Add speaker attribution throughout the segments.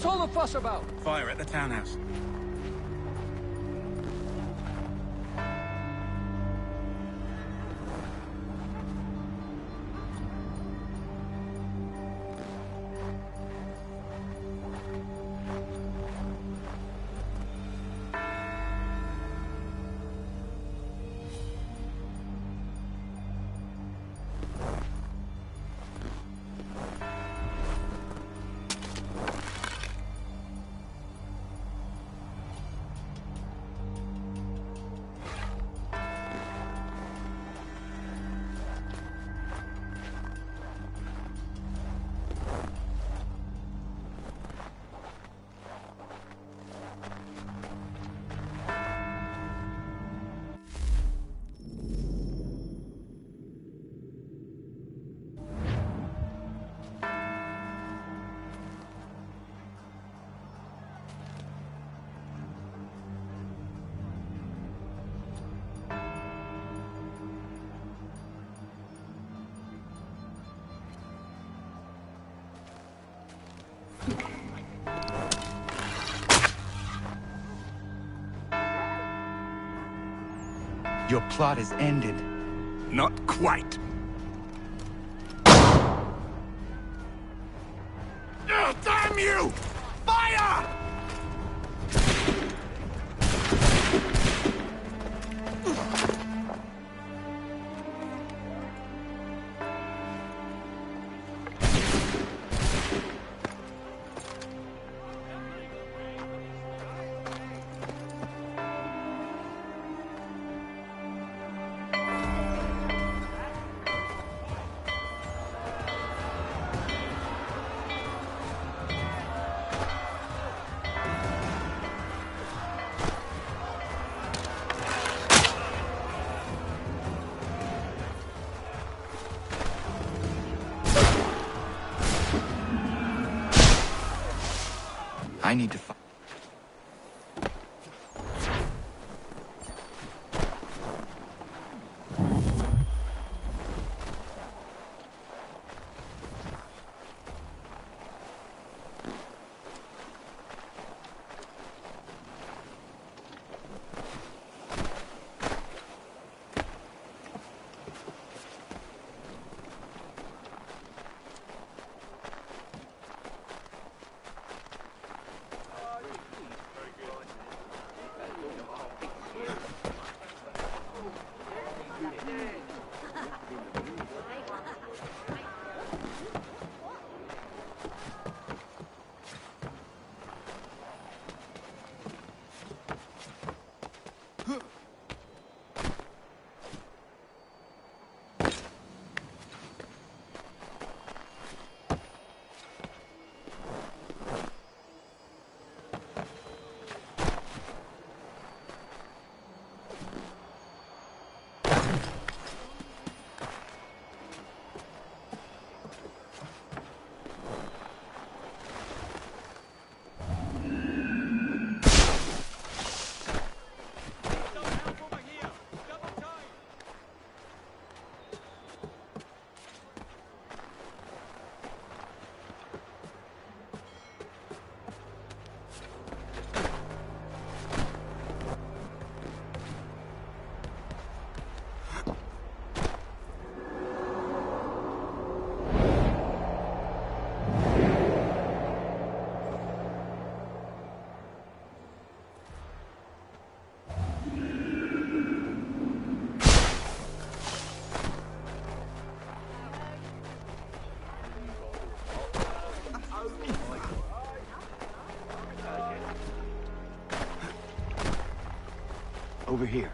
Speaker 1: What's all the fuss about?
Speaker 2: Fire at the townhouse.
Speaker 3: Your plot is ended.
Speaker 2: Not quite. Damn you! Fire!
Speaker 3: I need to find... Over here.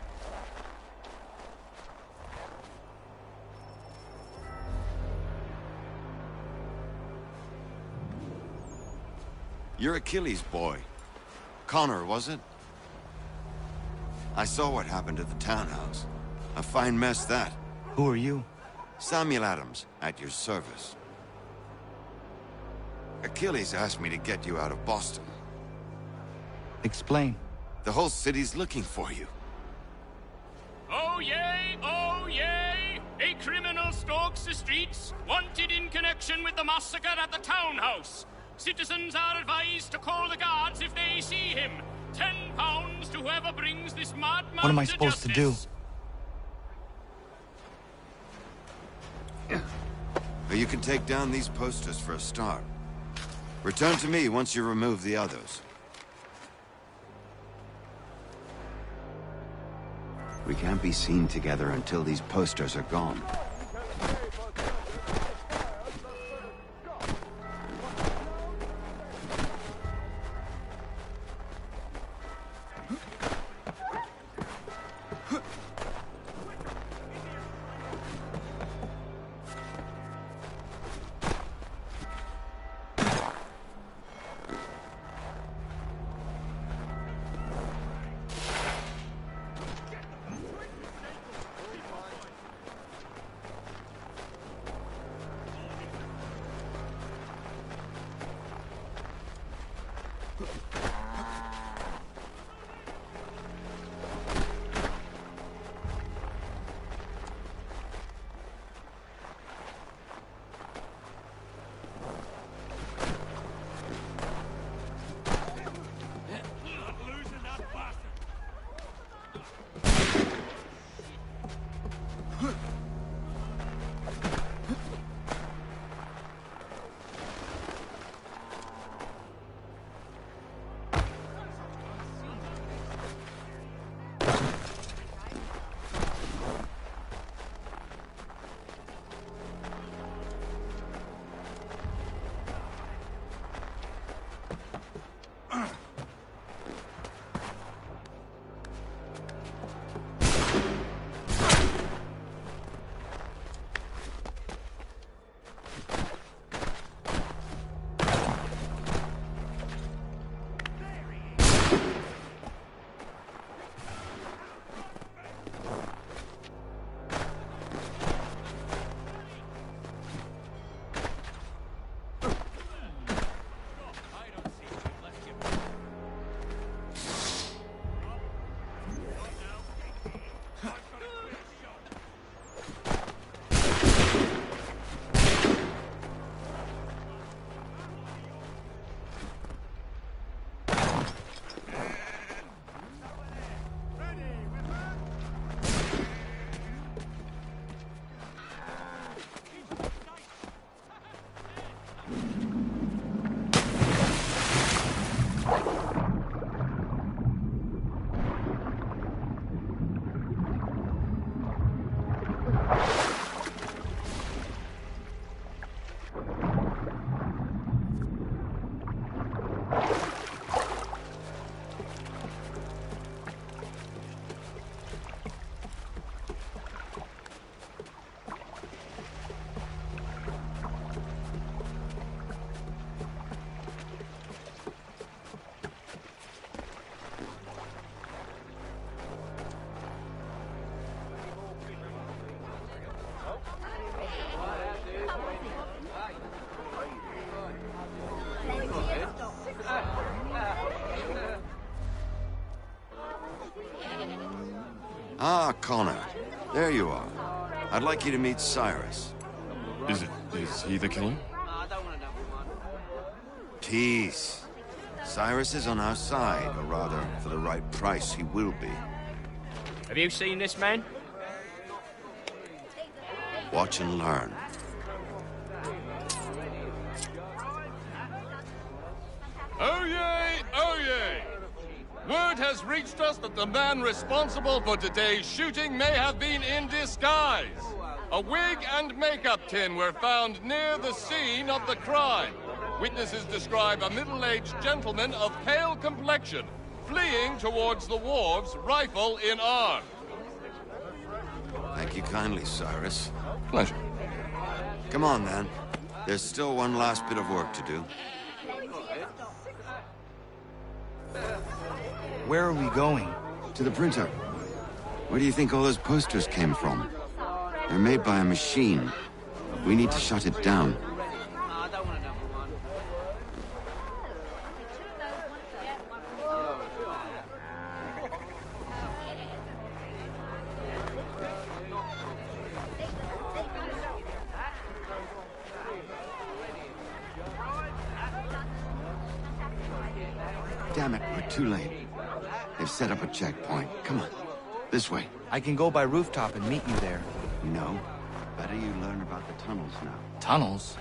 Speaker 4: You're Achilles' boy. Connor, was it? I saw what happened at the townhouse. A fine mess, that.
Speaker 3: Who are you?
Speaker 4: Samuel Adams, at your service. Achilles asked me to get you out of Boston.
Speaker 3: Explain.
Speaker 4: The whole city's looking for you.
Speaker 5: Oh yay, oh yay! A criminal stalks the streets, wanted in connection with the massacre at the townhouse. Citizens are advised to call the guards if they see him. £10 to whoever brings this madman
Speaker 3: What am I
Speaker 5: to
Speaker 3: supposed to do?
Speaker 5: justice.
Speaker 4: But you can take down these posters for a start. Return to me once you remove the others. We can't be seen together until these posters are gone. Ah, Connor. There you are. I'd like you to meet Cyrus.
Speaker 1: Is he the killer?
Speaker 4: Peace. Cyrus is on our side, or rather, for the right price, he will be.
Speaker 5: Have you seen this man?
Speaker 4: Watch and learn.
Speaker 1: Oh yay! Oh yay! Word has reached us that the man responsible for today's shooting may have been in disguise. A wig and makeup tin were found near the scene of the crime. Witnesses describe a middle-aged gentleman of pale complexion fleeing towards the wharves, rifle in arm.
Speaker 4: Thank you kindly, Cyrus.
Speaker 1: Pleasure.
Speaker 4: Come on, then. There's still one last bit of work to do.
Speaker 3: Where are we going?
Speaker 4: To the printer. Where do you think all those posters came from? They're made by a machine. We need to shut it down. too late. They've set up a checkpoint. Come on, this way.
Speaker 3: I can go by rooftop and meet you there.
Speaker 4: No, better you learn about the tunnels now.
Speaker 3: Tunnels?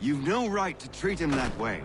Speaker 4: You've no right to treat him that way.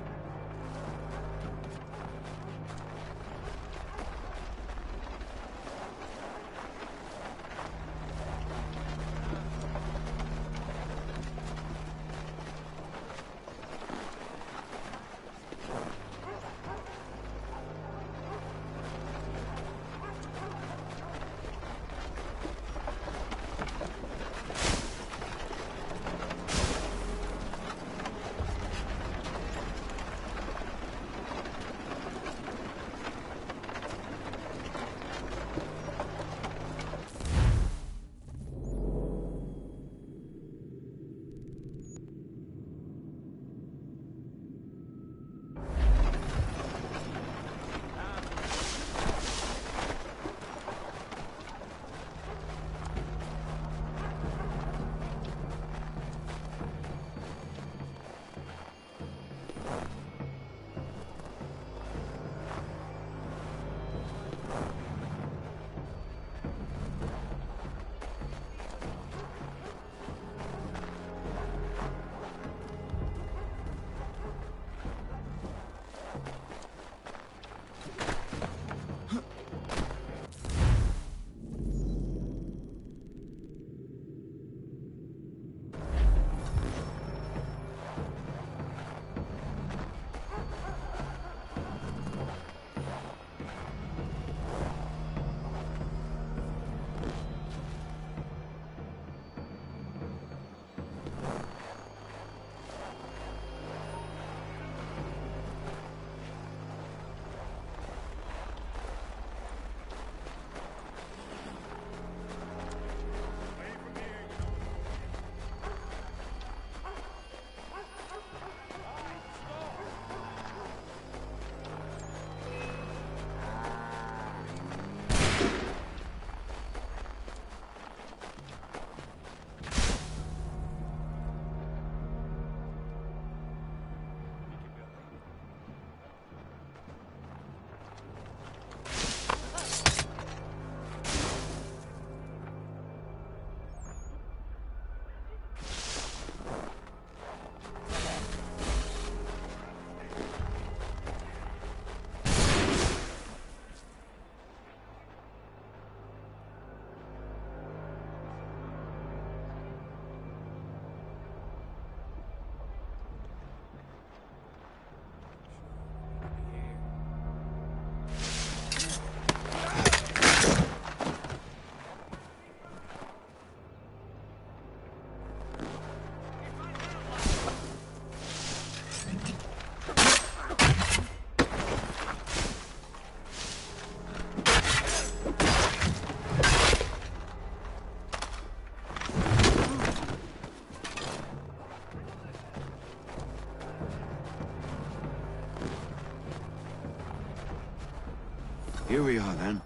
Speaker 4: we are, then.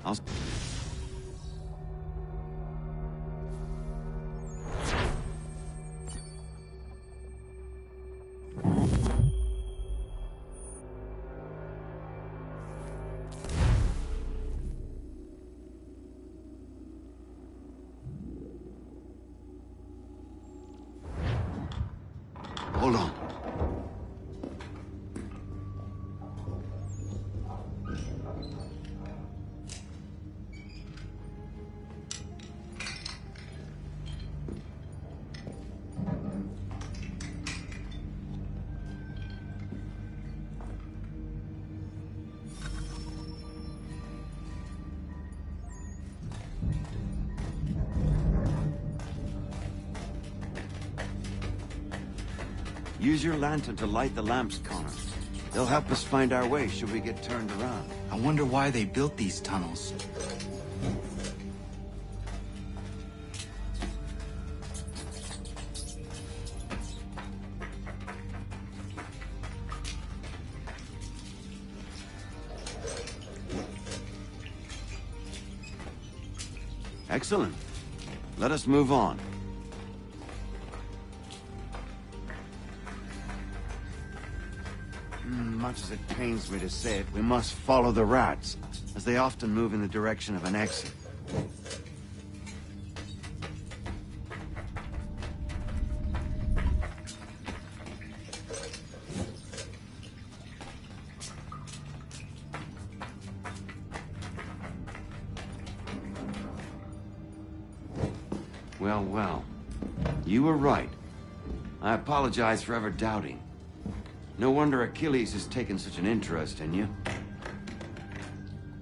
Speaker 4: I'll... Hold on. Use your lantern to light the lamps, Connor. They'll help us find our way should we get turned around.
Speaker 3: I wonder why they built these tunnels.
Speaker 4: Excellent. Let us move on. Much as it pains me to say it, we must follow the rats, as they often move in the direction of an exit. Well, well. You were right. I apologize for ever doubting. No wonder Achilles has taken such an interest in you.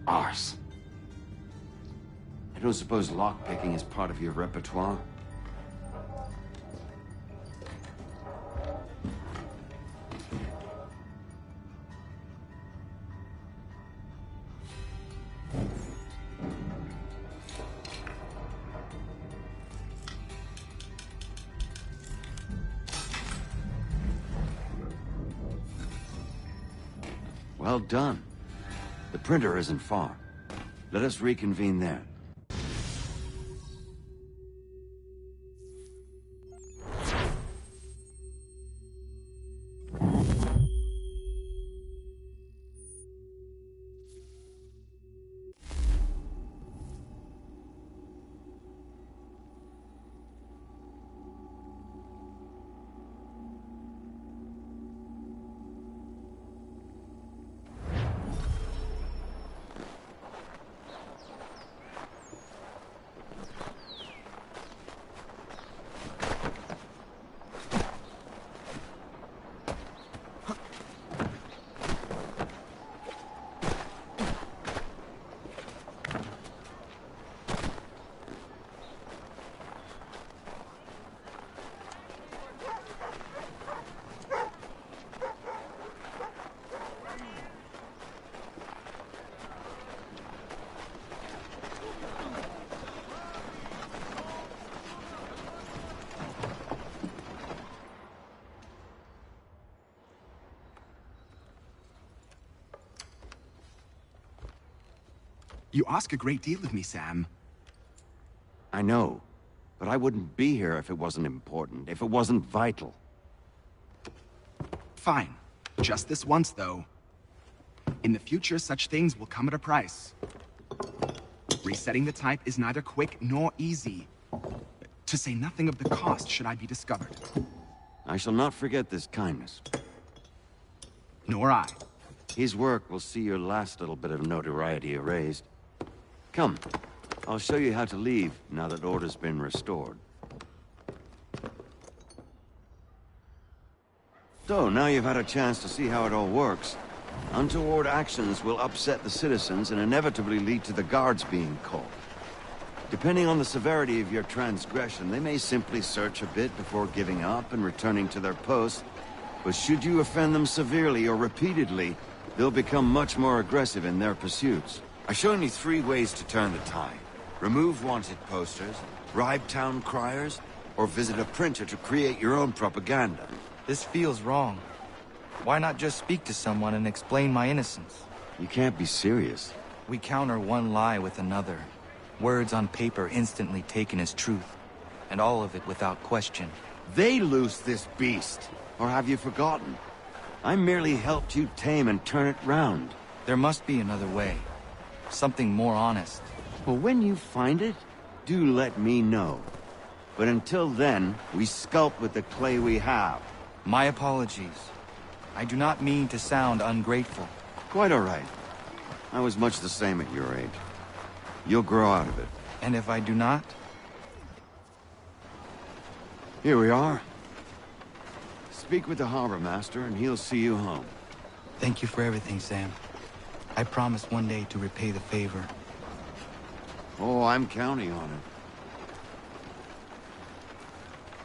Speaker 4: Arse. I don't suppose lockpicking is part of your repertoire? Well done. The printer isn't far. Let us reconvene there.
Speaker 2: You ask a great deal of me, Sam.
Speaker 4: I know, but I wouldn't be here if it wasn't important, if it wasn't vital.
Speaker 2: Fine. Just this once, though. In the future, such things will come at a price. Resetting the type is neither quick nor easy. To say nothing of the cost should I be discovered.
Speaker 4: I shall not forget this kindness.
Speaker 2: Nor I.
Speaker 4: His work will see your last little bit of notoriety erased. Come, I'll show you how to leave now that order's been restored. So, now you've had a chance to see how it all works. Untoward actions will upset the citizens and inevitably lead to the guards being called. Depending on the severity of your transgression, they may simply search a bit before giving up and returning to their posts. But should you offend them severely or repeatedly, they'll become much more aggressive in their pursuits. I've shown you 3 ways to turn the tide. Remove wanted posters, bribe town criers, or visit a printer to create your own propaganda.
Speaker 3: This feels wrong. Why not just speak to someone and explain my innocence?
Speaker 4: You can't be serious.
Speaker 3: We counter one lie with another. Words on paper instantly taken as truth. And all of it without question.
Speaker 4: They loose this beast. Or have you forgotten? I merely helped you tame and turn it round.
Speaker 3: There must be another way. Something more honest.
Speaker 4: Well, when you find it, do let me know. But until then, we sculpt with the clay we have.
Speaker 3: My apologies. I do not mean to sound ungrateful.
Speaker 4: Quite all right. I was much the same at your age. You'll grow out of it.
Speaker 3: And if I do not?
Speaker 4: Here we are. Speak with the harbor master, and he'll see you home.
Speaker 3: Thank you for everything, Sam. I promise one day to repay the favor.
Speaker 4: Oh, I'm counting on it.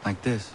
Speaker 3: Like this.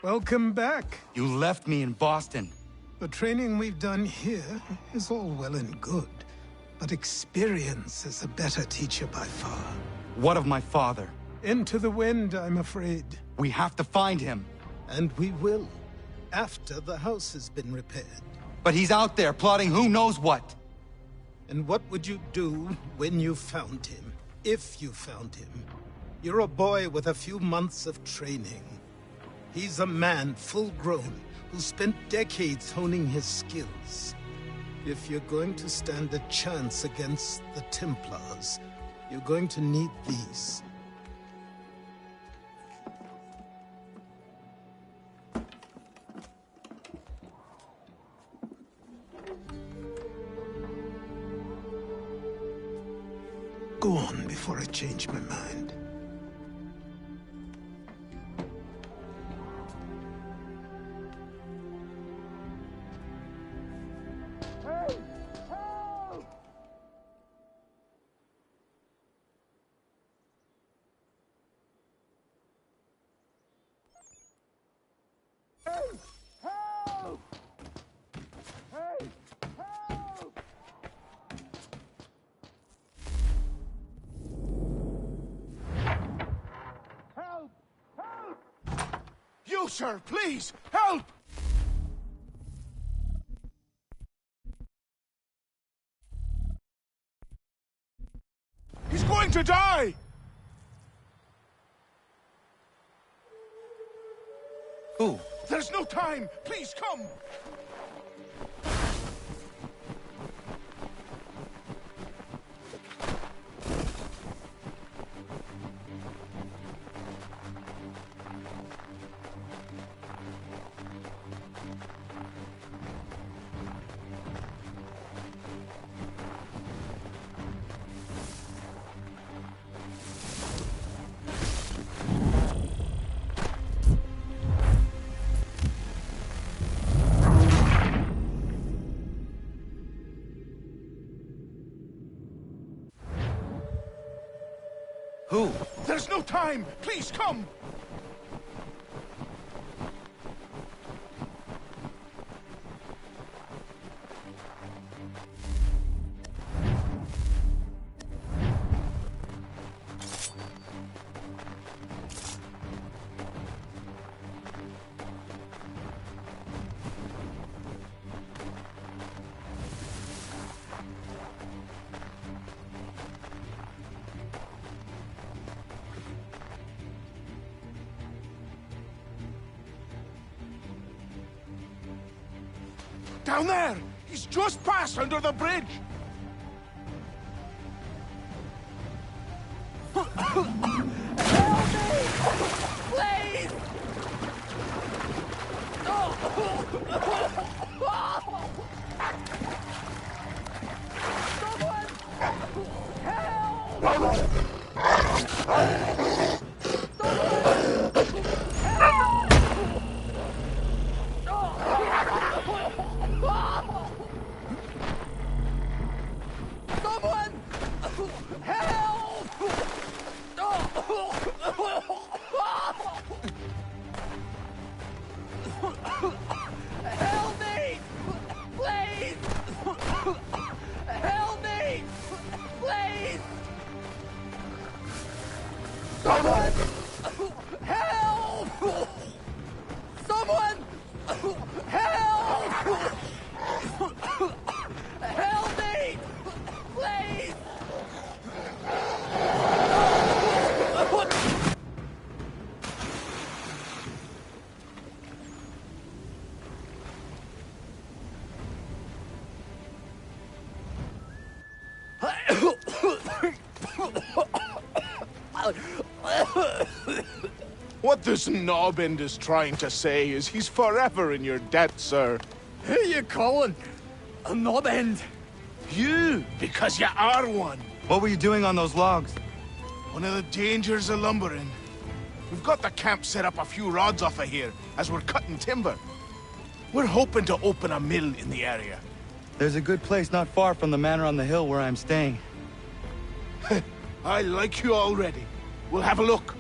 Speaker 6: Welcome back.
Speaker 3: You left me in Boston.
Speaker 6: The training we've done here is all well and good, but experience is a better teacher by far.
Speaker 3: What of my father?
Speaker 6: Into the wind, I'm afraid.
Speaker 3: We have to find him.
Speaker 6: And we will, after the house has been repaired.
Speaker 3: But he's out there plotting who knows what.
Speaker 6: And what would you do when you found him? If you found him? You're a boy with a few months of training. He's a man, full-grown, who spent decades honing his skills. If you're going to stand a chance against the Templars, you're going to need these. Go on before I change my mind.
Speaker 7: sir! Please! Help! He's going to die!
Speaker 3: Who?
Speaker 7: There's no time! Please, come!
Speaker 3: Who?
Speaker 7: There's no time! Please, come! Down there! He's just passed under the bridge!
Speaker 5: Please! Help me! Please! Help me! Please! Someone! Help! Someone! Help! Help me! Please!
Speaker 7: What this knobend is trying to say is he's forever in your debt, sir.
Speaker 5: Who you calling? A knob end?
Speaker 7: You, because you are one.
Speaker 3: What were you doing on those logs?
Speaker 7: One of the dangers of lumbering. We've got the camp set up a few rods off of here, as we're cutting timber. We're hoping to open a mill in the area.
Speaker 3: There's a good place not far from the manor on the hill where I'm staying.
Speaker 7: I like you already. We'll have a look.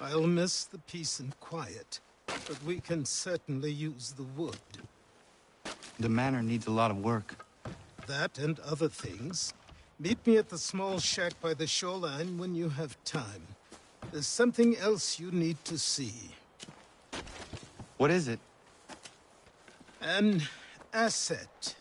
Speaker 6: I'll miss the peace and quiet, but we can certainly use the wood.
Speaker 3: The manor needs a lot of work.
Speaker 6: That and other things. Meet me at the small shack by the shoreline when you have time. There's something else you need to see.
Speaker 3: What is it?
Speaker 6: An asset.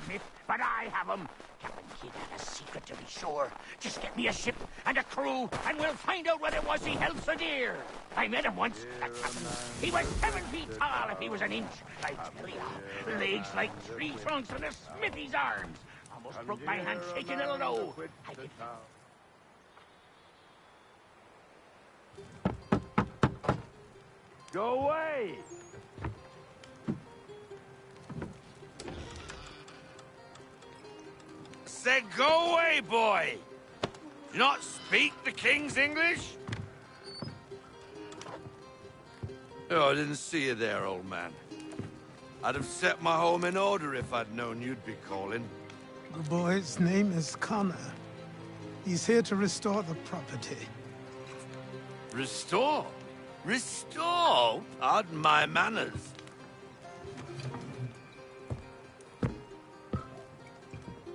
Speaker 8: Smith, but I have 'em. Captain Kidd had a secret, to be sure. Just get me a ship and a crew, and we'll find out what it was he held so dear. I met him once, that captain. He was 7 feet tall if he was an inch. I tell ya, legs like tree trunks and a smithy's arms. Almost broke my hand shaking it'll know. I could...
Speaker 4: Go away!
Speaker 9: Said go away, boy! Do you not speak the King's English? Oh, I didn't see you there, old man. I'd have set my home in order if I'd known you'd be calling.
Speaker 6: The boy's name is Connor. He's here to restore the property.
Speaker 9: Restore? Restore? Pardon my manners.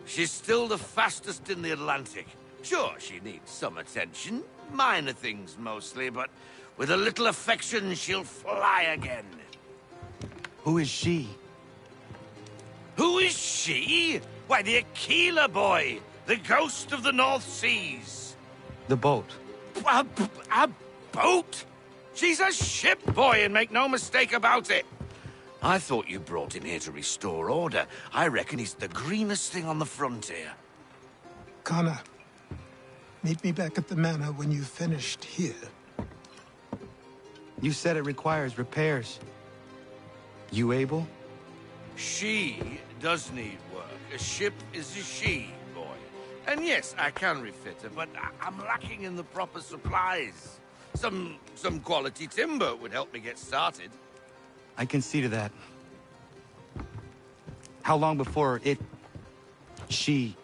Speaker 9: She's still the fastest in the Atlantic. Sure, she needs some attention. Minor things mostly, but with a little affection, she'll fly again.
Speaker 3: Who is she?
Speaker 9: Who is she? Why, the Aquila boy, the ghost of the North Seas.
Speaker 3: The boat.
Speaker 9: A boat? She's a ship, boy, and make no mistake about it. I thought you brought him here to restore order. I reckon he's the greenest thing on the frontier.
Speaker 6: Connor, meet me back at the manor when you've finished here.
Speaker 3: You said it requires repairs. You able?
Speaker 9: She does need work. A ship is a she, boy. And yes, I can refit her, but I'm lacking in the proper supplies. Some quality timber would help me get started.
Speaker 3: I can see to that. How long before she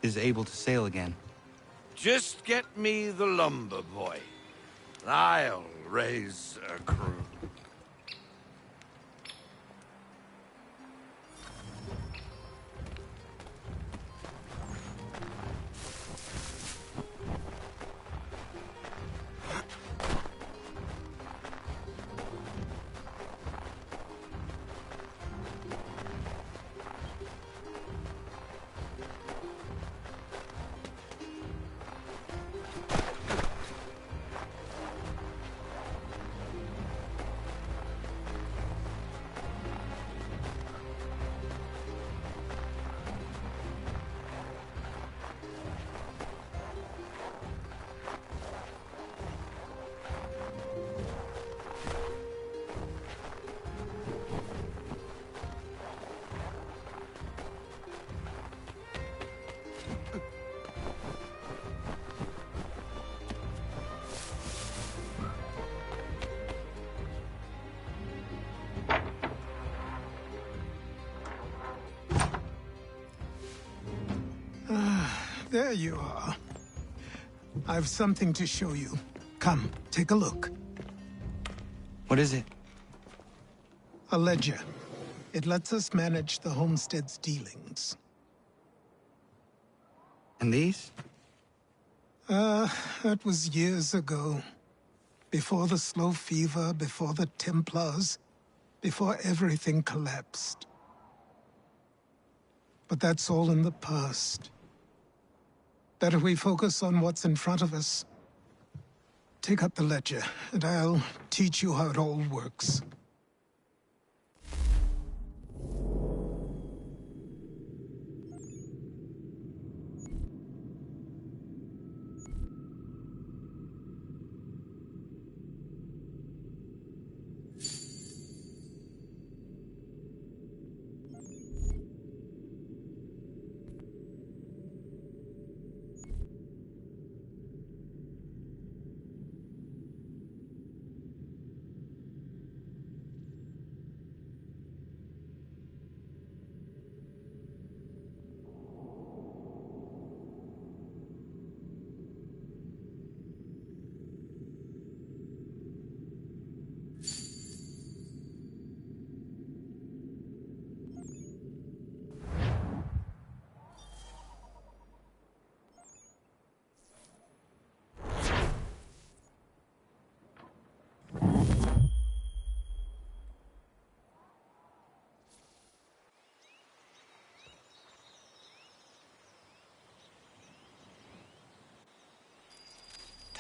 Speaker 3: is able to sail again?
Speaker 9: Just get me the lumber, boy. I'll raise a crew.
Speaker 6: There you are. I've something to show you. Come, take a look.
Speaker 3: What is it?
Speaker 6: A ledger. It lets us manage the homestead's dealings.
Speaker 3: And these?
Speaker 6: That was years ago. Before the slow fever, before the Templars, before everything collapsed. But that's all in the past. Better we focus on what's in front of us. Take up the ledger, and I'll teach you how it all works.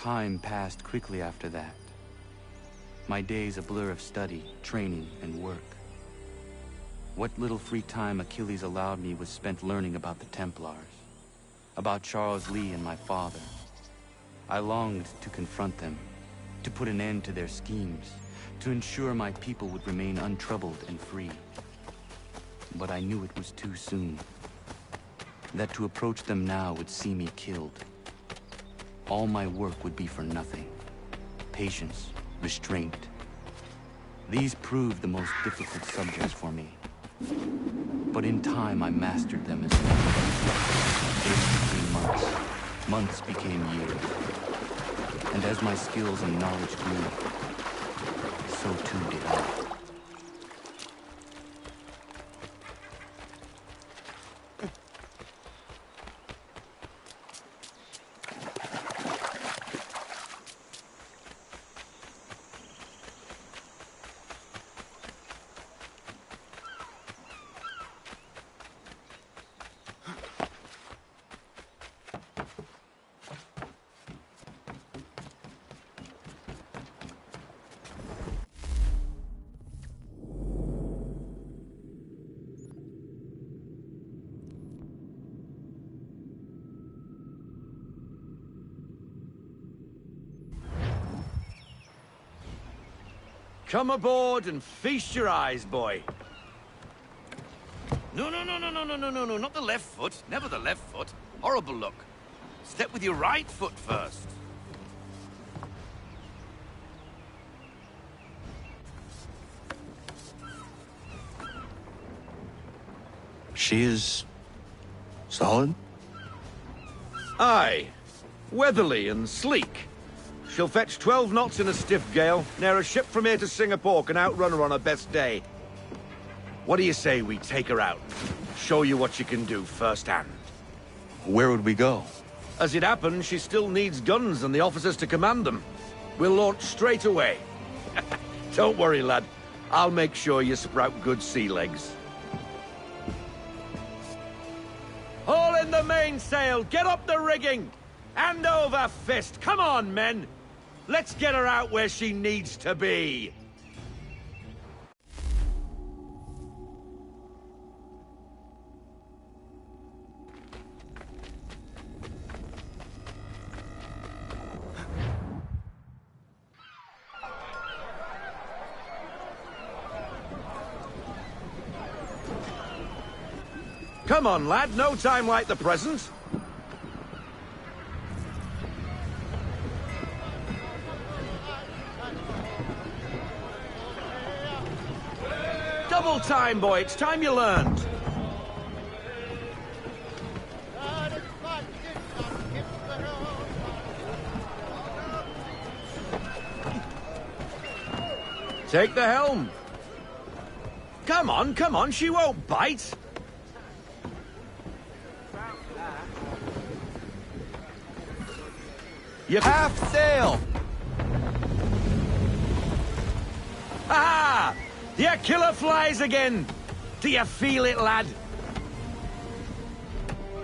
Speaker 3: Time passed quickly after that. My days a blur of study, training, and work. What little free time Achilles allowed me was spent learning about the Templars, about Charles Lee and my father. I longed to confront them, to put an end to their schemes, to ensure my people would remain untroubled and free. But I knew it was too soon, that to approach them now would see me killed. All my work would be for nothing. Patience, restraint. These proved the most difficult subjects for me. But in time, I mastered them as well. Days became months. Months became years. And as my skills and knowledge grew, so too did I.
Speaker 9: Come aboard and feast your eyes, boy. No, not the left foot. Never the left foot. Horrible look. Step with your right foot first.
Speaker 10: She is... solid?
Speaker 9: Aye. Weatherly and sleek. She'll fetch 12 knots in a stiff gale, near a ship from here to Singapore can outrun her on her best day. What do you say we take her out? Show you what she can do firsthand.
Speaker 10: Where would we go?
Speaker 9: As it happens, she still needs guns and the officers to command them. We'll launch straight away. Don't worry, lad. I'll make sure you sprout good sea legs. Haul in the mainsail! Get up the rigging! Hand over fist! Come on, men! Let's get her out where she needs to be! Come on, lad. No time like the present. Double time, boy. It's time you learned. Take the helm. Come on. She won't bite. You half sail! Ah! The killer flies again! Do you feel it, lad?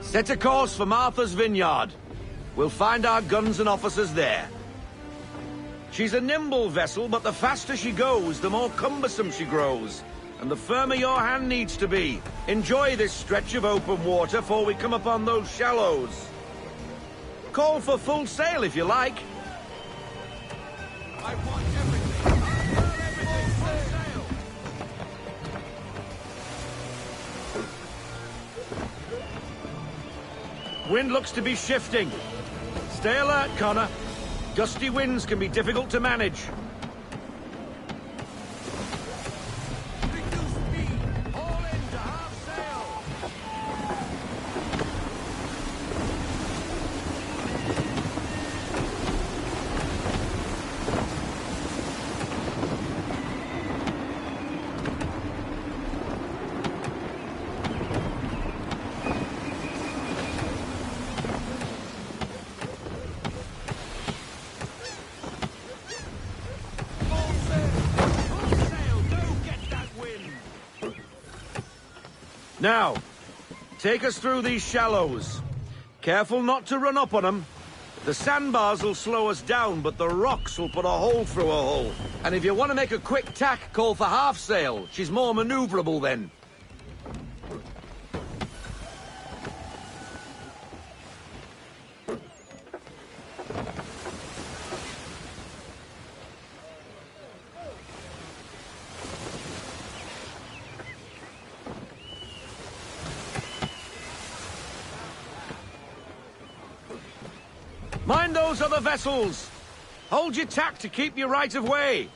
Speaker 9: Set a course for Martha's Vineyard. We'll find our guns and officers there. She's a nimble vessel, but the faster she goes, the more cumbersome she grows. And the firmer your hand needs to be. Enjoy this stretch of open water before we come upon those shallows. Call for full sail if you like. I want everything. Everything full sail. Wind looks to be shifting. Stay alert, Connor. Gusty winds can be difficult to manage. Reduce speed. Haul in to half sail. Now, take us through these shallows. Careful not to run up on them. The sandbars will slow us down, but the rocks will put a hole through a hole. And if you want to make a quick tack, call for half sail. She's more maneuverable then. Mind those other vessels! Hold your tack to keep your right of way!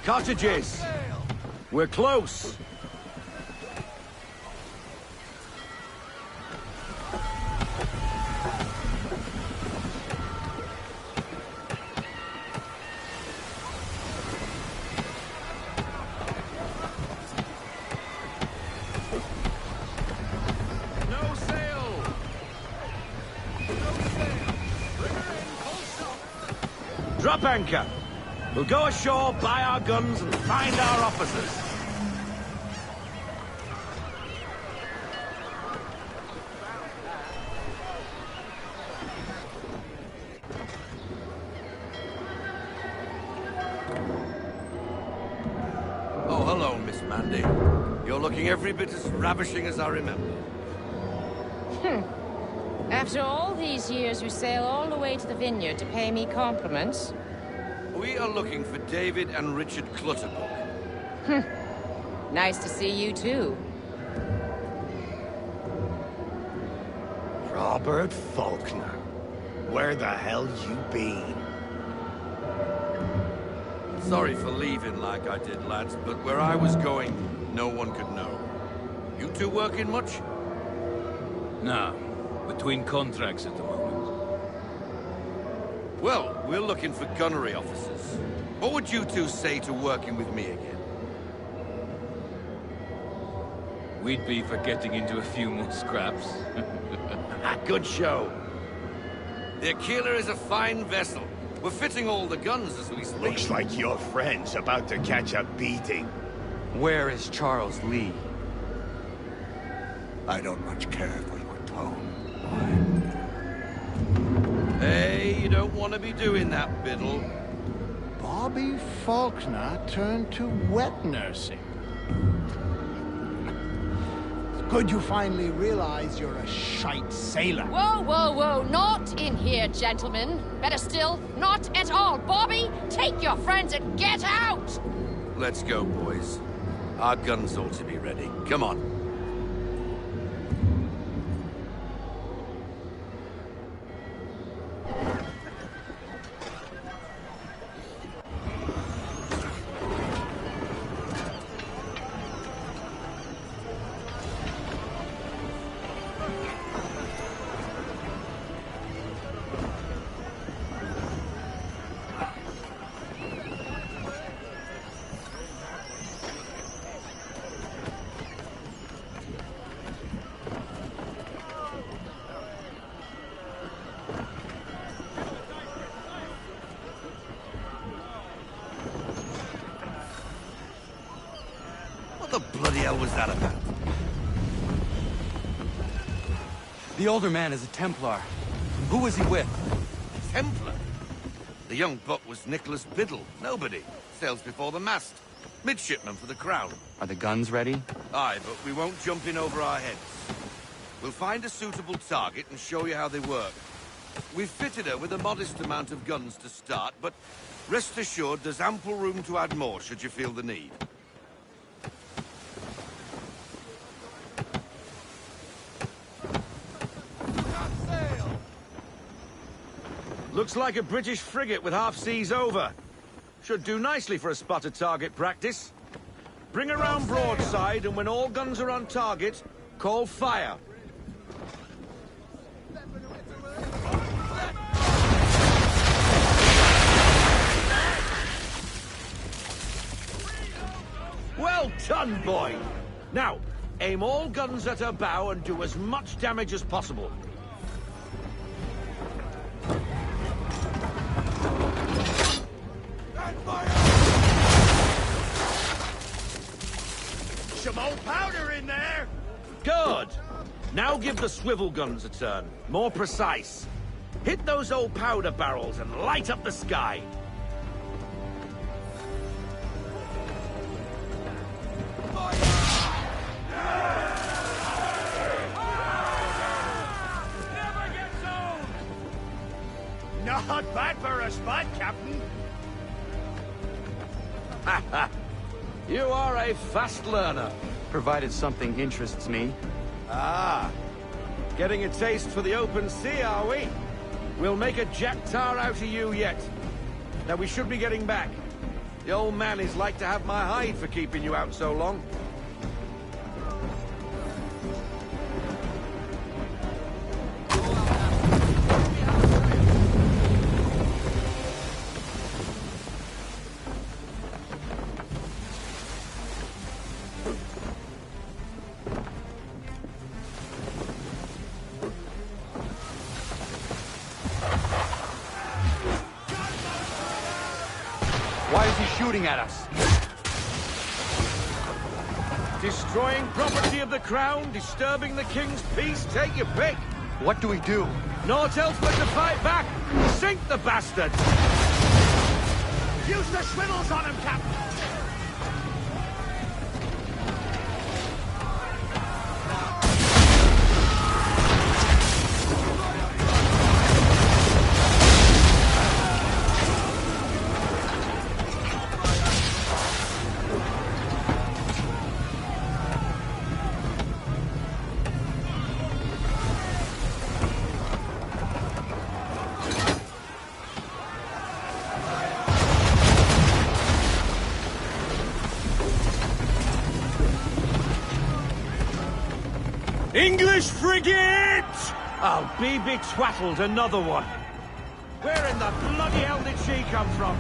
Speaker 9: Cottages! We're close! No sail! Drop anchor! We'll go ashore, buy our guns, and find our officers. Oh, hello, Miss Mandy. You're looking every bit as ravishing as I remember.
Speaker 11: After all these years, you sail all the way to the vineyard to pay me compliments?
Speaker 9: We are looking for David and Richard Clutterbuck.
Speaker 11: Nice to see you, too.
Speaker 12: Robert Faulkner. Where the hell you been?
Speaker 9: Sorry for leaving like I did, lads, but where I was going, no one could know. You two working much?
Speaker 13: Nah, between contracts at the moment.
Speaker 9: Well, we're looking for gunnery officers. What would you two say to working with me again?
Speaker 13: We'd be for getting into a few more scraps.
Speaker 9: Good show. The Aquila is a fine vessel. We're fitting all the guns as we speak.
Speaker 12: Looks like your friend's about to catch a beating.
Speaker 3: Where is Charles Lee?
Speaker 12: I don't much care for your tone.
Speaker 9: Hey, you don't want to be doing that, Biddle.
Speaker 12: Bobby Faulkner turned to wet nursing. It's good you finally realize you're a shite sailor.
Speaker 11: Whoa, whoa, whoa, not in here, gentlemen. Better still, not at all. Bobby, take your friends and get out!
Speaker 9: Let's go, boys. Our guns ought to be ready. Come on. What the bloody hell was that about?
Speaker 3: The older man is a Templar. Who was he with?
Speaker 9: Templar. The young buck was Nicholas Biddle. Nobody. Sails before the mast. Midshipman for the Crown.
Speaker 3: Are the guns ready?
Speaker 9: Aye, but we won't jump in over our heads. We'll find a suitable target and show you how they work. We've fitted her with a modest amount of guns to start, but rest assured there's ample room to add more should you feel the need.
Speaker 14: Looks like a British frigate with half seas over. Should do nicely for a spotted target practice. Bring around broadside, and when all guns are on target, call fire. Well done, boy! Now, aim all guns at her bow and do as much damage as possible.
Speaker 8: Some old powder in there!
Speaker 14: Good! Now give the swivel guns a turn. More precise. Hit those old powder barrels and light up the sky.
Speaker 8: Never gets old! Not bad for a spot, Captain.
Speaker 14: You are a fast learner.
Speaker 3: Provided something interests me.
Speaker 14: Ah, getting a taste for the open sea, are we? We'll make a jack tar out of you yet. Now we should be getting back. The old man is like to have my hide for keeping you out so long.
Speaker 3: Why is he shooting at us?
Speaker 14: Destroying property of the crown, disturbing the king's peace, take your pick.
Speaker 3: What do we do?
Speaker 14: Naught else but to fight back. Sink the bastard!
Speaker 8: Use the swivels on him, Captain!
Speaker 14: English frigate! I'll be betwattled, another one. Where in the bloody hell did she come from?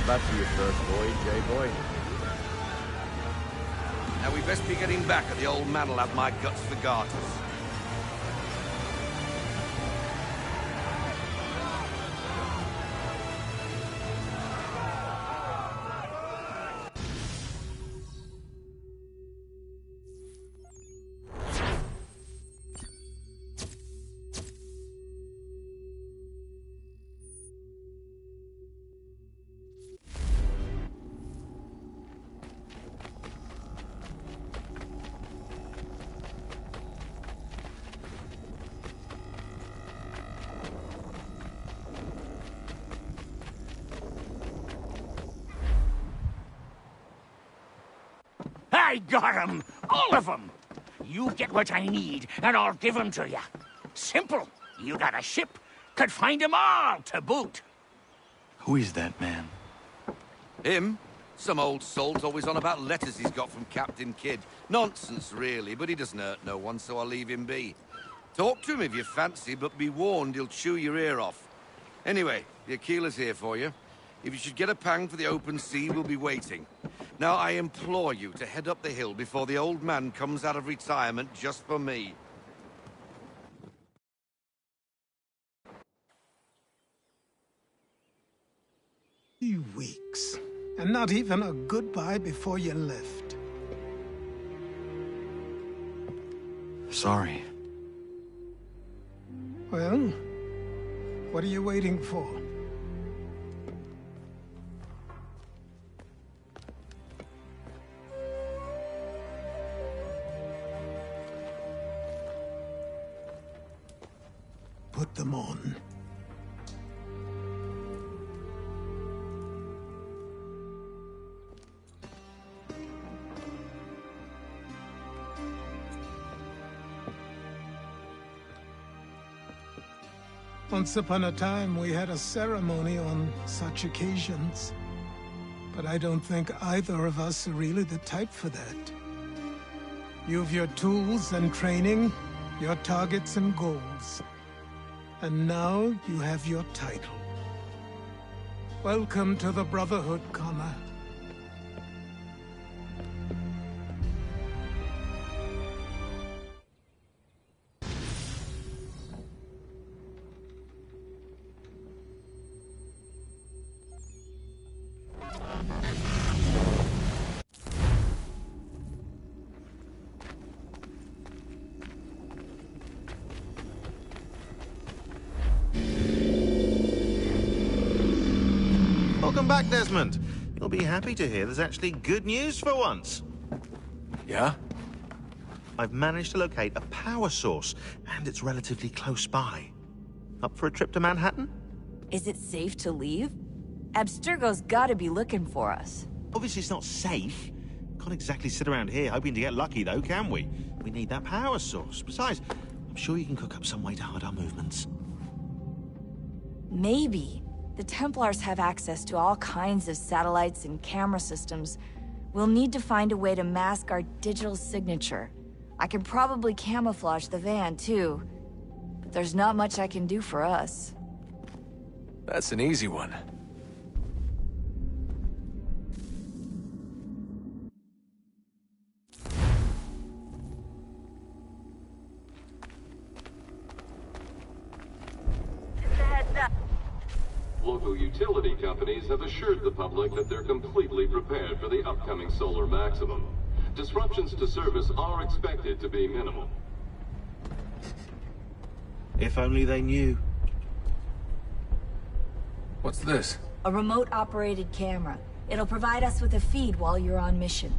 Speaker 14: Back to your first voyage, boy.
Speaker 9: Now we best be getting back, or the old man'll have my guts for garters.
Speaker 8: I got 'em! All of 'em! You get what I need, and I'll give 'em to you. Simple. You got a ship, could find 'em all to boot.
Speaker 10: Who is that man?
Speaker 9: Him? Some old salt always on about letters he's got from Captain Kidd. Nonsense, really, but he doesn't hurt no one, so I'll leave him be. Talk to him if you fancy, but be warned he'll chew your ear off. Anyway, the Aquila's here for you. If you should get a pang for the open sea, we'll be waiting. Now, I implore you to head up the hill before the old man comes out of retirement just for me.
Speaker 6: 3 weeks. And not even a goodbye before you left.
Speaker 10: Sorry.
Speaker 6: Well, what are you waiting for? Put them on. Once upon a time, we had a ceremony on such occasions. But I don't think either of us are really the type for that. You've your tools and training, your targets and goals. And now you have your title. Welcome to the Brotherhood, Connor.
Speaker 15: Welcome back, Desmond. You'll be happy to hear there's actually good news for once.
Speaker 10: Yeah?
Speaker 15: I've managed to locate a power source, and it's relatively close by. Up for a trip to Manhattan?
Speaker 16: Is it safe to leave? Abstergo's gotta be looking for us.
Speaker 15: Obviously it's not safe. Can't exactly sit around here hoping to get lucky, though, can we? We need that power source. Besides, I'm sure you can cook up some way to hide our movements.
Speaker 16: Maybe. The Templars have access to all kinds of satellites and camera systems. We'll need to find a way to mask our digital signature. I can probably camouflage the van, too. But there's not much I can do for us.
Speaker 17: That's an easy one.
Speaker 18: Local utility companies have assured the public that they're completely prepared for the upcoming solar maximum. Disruptions to service are expected to be minimal.
Speaker 15: If only they knew.
Speaker 17: What's this?
Speaker 16: A remote-operated camera. It'll provide us with a feed while you're on mission.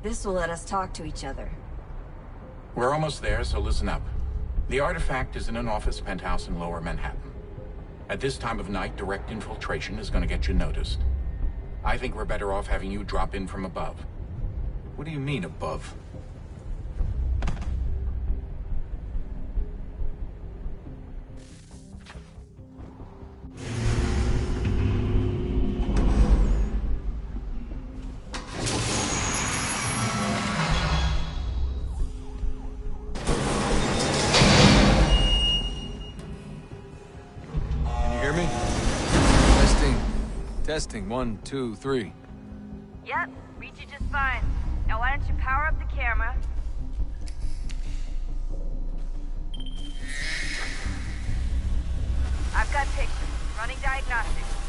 Speaker 16: This will let us talk to each other.
Speaker 19: We're almost there, so listen up. The artifact is in an office penthouse in Lower Manhattan. At this time of night, direct infiltration is going to get you noticed. I think we're better off having you drop in from above.
Speaker 17: What do you mean, above? Testing, 1, 2, 3.
Speaker 16: Yep, read you just fine. Now why don't you power up the camera? I've got pictures. Running diagnostics.